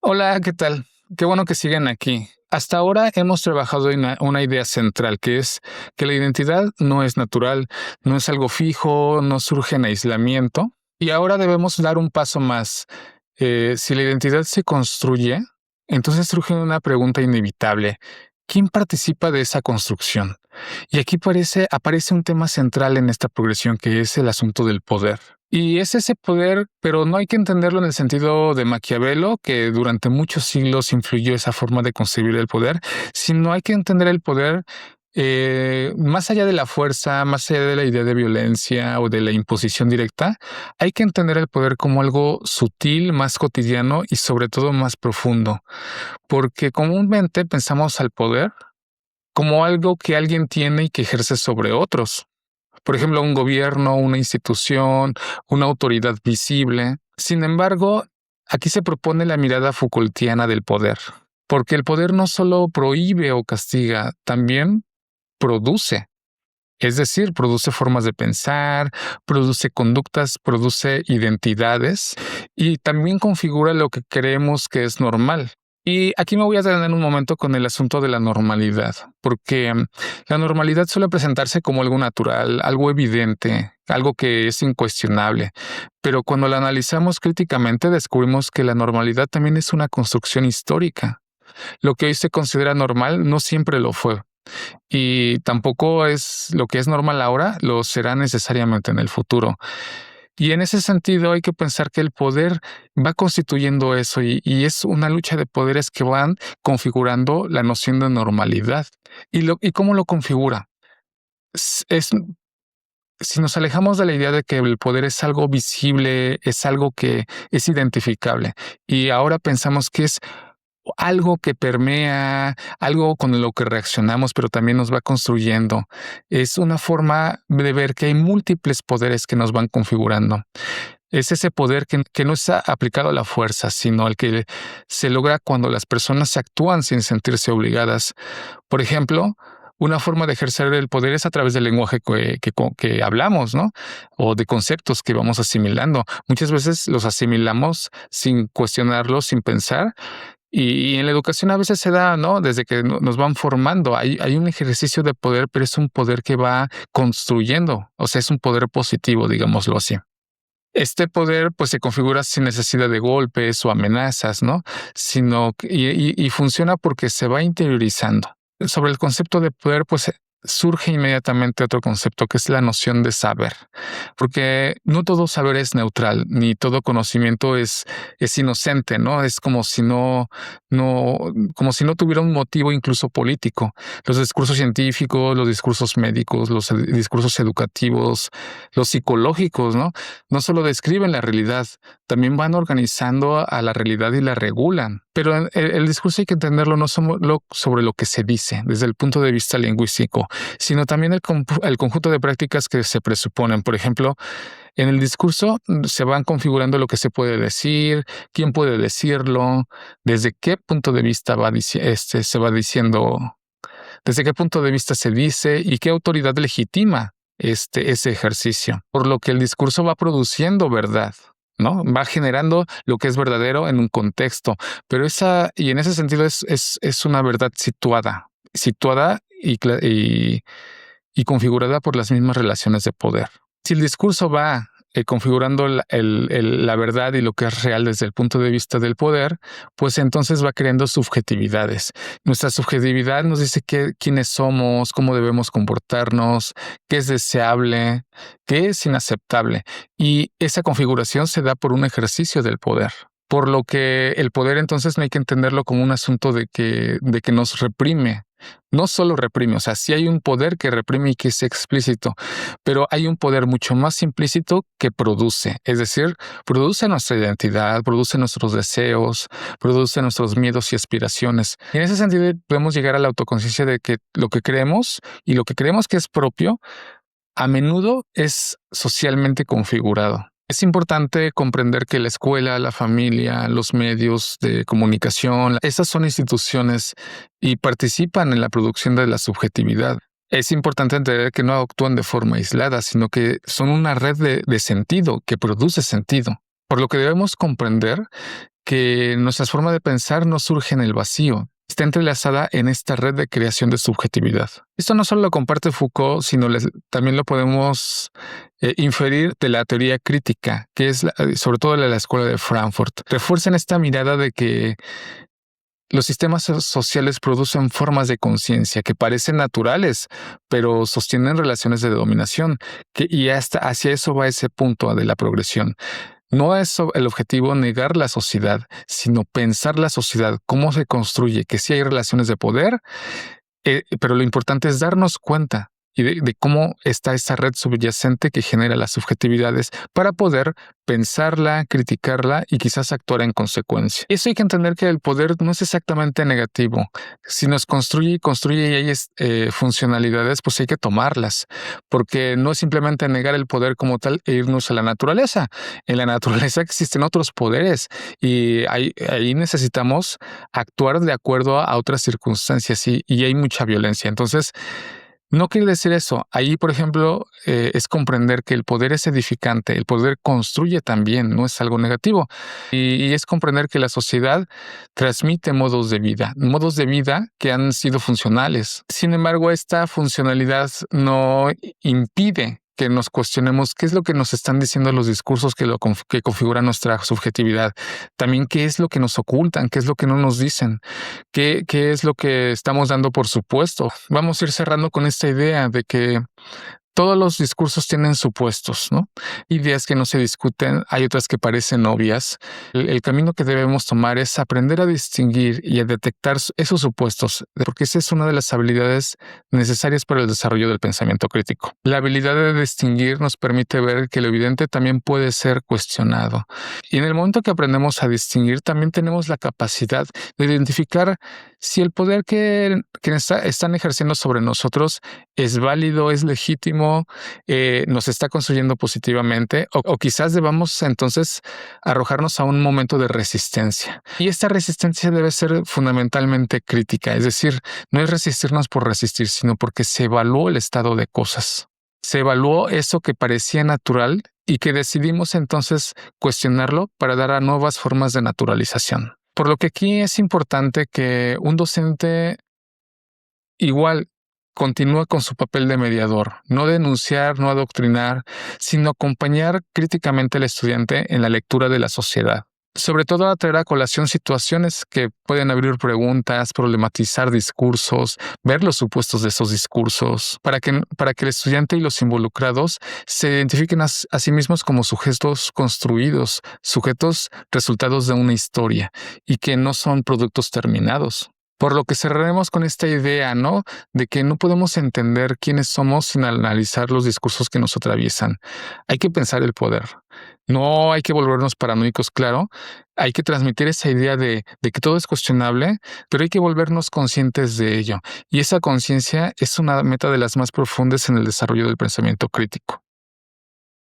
Hola, ¿qué tal? Qué bueno que siguen aquí. Hasta ahora hemos trabajado en una idea central, que es que la identidad no es natural, no es algo fijo, no surge en aislamiento. Y ahora debemos dar un paso más. Si la identidad se construye, entonces surge una pregunta inevitable. ¿Quién participa de esa construcción? Y aquí aparece un tema central en esta progresión, que es el asunto del poder. Y es ese poder, pero no hay que entenderlo en el sentido de Maquiavelo, que durante muchos siglos influyó esa forma de concebir el poder, sino hay que entender el poder más allá de la fuerza, más allá de la idea de violencia o de la imposición directa. Hay que entender el poder como algo sutil, más cotidiano y sobre todo más profundo, porque comúnmente pensamos al poder como algo que alguien tiene y que ejerce sobre otros. Por ejemplo, un gobierno, una institución, una autoridad visible. Sin embargo, aquí se propone la mirada Foucaultiana del poder, porque el poder no solo prohíbe o castiga, también produce. Es decir, produce formas de pensar, produce conductas, produce identidades y también configura lo que creemos que es normal. Y aquí me voy a detener un momento con el asunto de la normalidad, porque la normalidad suele presentarse como algo natural, algo evidente, algo que es incuestionable. Pero cuando la analizamos críticamente, descubrimos que la normalidad también es una construcción histórica. Lo que hoy se considera normal no siempre lo fue. Y tampoco es lo que es normal ahora, lo será necesariamente en el futuro. Y en ese sentido hay que pensar que el poder va constituyendo eso y es una lucha de poderes que van configurando la noción de normalidad. ¿Y cómo lo configura? Es, si nos alejamos de la idea de que el poder es algo visible, es algo que es identificable, y ahora pensamos que es algo que permea, algo con lo que reaccionamos, pero también nos va construyendo. Es una forma de ver que hay múltiples poderes que nos van configurando. Es ese poder que no está aplicado a la fuerza, sino al que se logra cuando las personas actúan sin sentirse obligadas. Por ejemplo, una forma de ejercer el poder es a través del lenguaje que hablamos, ¿no? O de conceptos que vamos asimilando. Muchas veces los asimilamos sin cuestionarlos, sin pensar, y en la educación a veces se da, ¿no? Desde que nos van formando, hay un ejercicio de poder, pero es un poder que va construyendo, o sea, es un poder positivo, digámoslo así. Este poder, pues, se configura sin necesidad de golpes o amenazas, ¿no? Sino que y funciona porque se va interiorizando. Sobre el concepto de poder, pues, surge inmediatamente otro concepto, que es la noción de saber, porque no todo saber es neutral, ni todo conocimiento es inocente, ¿no? Es no como si no tuviera un motivo incluso político. Los discursos científicos, los discursos médicos, los discursos educativos, los psicológicos, ¿no? No solo describen la realidad, también van organizando a la realidad y la regulan. Pero el discurso hay que entenderlo no solo sobre lo que se dice desde el punto de vista lingüístico, sino también el conjunto de prácticas que se presuponen. Por ejemplo, en el discurso se van configurando lo que se puede decir, quién puede decirlo, desde qué punto de vista se va diciendo, desde qué punto de vista se dice y qué autoridad legitima ese ejercicio. Por lo que el discurso va produciendo verdad, ¿no? Va generando lo que es verdadero en un contexto, pero y en ese sentido es una verdad situada y configurada por las mismas relaciones de poder. Si el discurso va configurando la verdad y lo que es real desde el punto de vista del poder, pues entonces va creando subjetividades. Nuestra subjetividad nos dice quiénes somos, cómo debemos comportarnos, qué es deseable, qué es inaceptable. Y esa configuración se da por un ejercicio del poder. Por lo que el poder entonces no hay que entenderlo como un asunto de que nos reprime. No solo reprime, o sea, sí hay un poder que reprime y que es explícito, pero hay un poder mucho más implícito que produce, es decir, produce nuestra identidad, produce nuestros deseos, produce nuestros miedos y aspiraciones. Y en ese sentido podemos llegar a la autoconciencia de que lo que creemos y lo que creemos que es propio, a menudo es socialmente configurado. Es importante comprender que la escuela, la familia, los medios de comunicación, estas son instituciones y participan en la producción de la subjetividad. Es importante entender que no actúan de forma aislada, sino que son una red de sentido que produce sentido. Por lo que debemos comprender que nuestra forma de pensar no surge en el vacío, está entrelazada en esta red de creación de subjetividad. Esto no solo lo comparte Foucault, sino también lo podemos inferir de la teoría crítica, que es sobre todo la de la Escuela de Frankfurt. Refuerzan esta mirada de que los sistemas sociales producen formas de conciencia que parecen naturales, pero sostienen relaciones de dominación, y hasta hacia eso va ese punto de la progresión. No es el objetivo negar la sociedad, sino pensar la sociedad, cómo se construye, que sí hay relaciones de poder, pero lo importante es darnos cuenta y de cómo está esa red subyacente que genera las subjetividades para poder pensarla, criticarla y quizás actuar en consecuencia. Eso hay que entender, que el poder no es exactamente negativo. Si nos construye y hay funcionalidades, pues hay que tomarlas, porque no es simplemente negar el poder como tal e irnos a la naturaleza. En la naturaleza existen otros poderes y ahí necesitamos actuar de acuerdo a otras circunstancias y hay mucha violencia. Entonces, no quiere decir eso. Ahí, por ejemplo, es comprender que el poder es edificante, el poder construye también, no es algo negativo. Y es comprender que la sociedad transmite modos de vida que han sido funcionales. Sin embargo, esta funcionalidad no impide que nos cuestionemos qué es lo que nos están diciendo los discursos que configuran nuestra subjetividad. También qué es lo que nos ocultan, qué es lo que no nos dicen, qué es lo que estamos dando por supuesto. Vamos a ir cerrando con esta idea de que todos los discursos tienen supuestos, ¿no? Ideas que no se discuten, hay otras que parecen obvias. El camino que debemos tomar es aprender a distinguir y a detectar esos supuestos, porque esa es una de las habilidades necesarias para el desarrollo del pensamiento crítico. La habilidad de distinguir nos permite ver que lo evidente también puede ser cuestionado. Y en el momento que aprendemos a distinguir, también tenemos la capacidad de identificar si el poder que están ejerciendo sobre nosotros es válido, es legítimo, nos está construyendo positivamente, o quizás debamos entonces arrojarnos a un momento de resistencia. Y esta resistencia debe ser fundamentalmente crítica, es decir, no es resistirnos por resistir, sino porque se evaluó el estado de cosas. Se evaluó eso que parecía natural y que decidimos entonces cuestionarlo para dar a nuevas formas de naturalización. Por lo que aquí es importante que un docente igual continúe con su papel de mediador, no denunciar, no adoctrinar, sino acompañar críticamente al estudiante en la lectura de la sociedad. Sobre todo a traer a colación situaciones que pueden abrir preguntas, problematizar discursos, ver los supuestos de esos discursos, para que el estudiante y los involucrados se identifiquen a sí mismos como sujetos construidos, sujetos resultados de una historia y que no son productos terminados. Por lo que cerraremos con esta idea, ¿no? De que no podemos entender quiénes somos sin analizar los discursos que nos atraviesan. Hay que pensar el poder. No hay que volvernos paranoicos, claro. Hay que transmitir esa idea de que todo es cuestionable, pero hay que volvernos conscientes de ello. Y esa conciencia es una meta de las más profundas en el desarrollo del pensamiento crítico.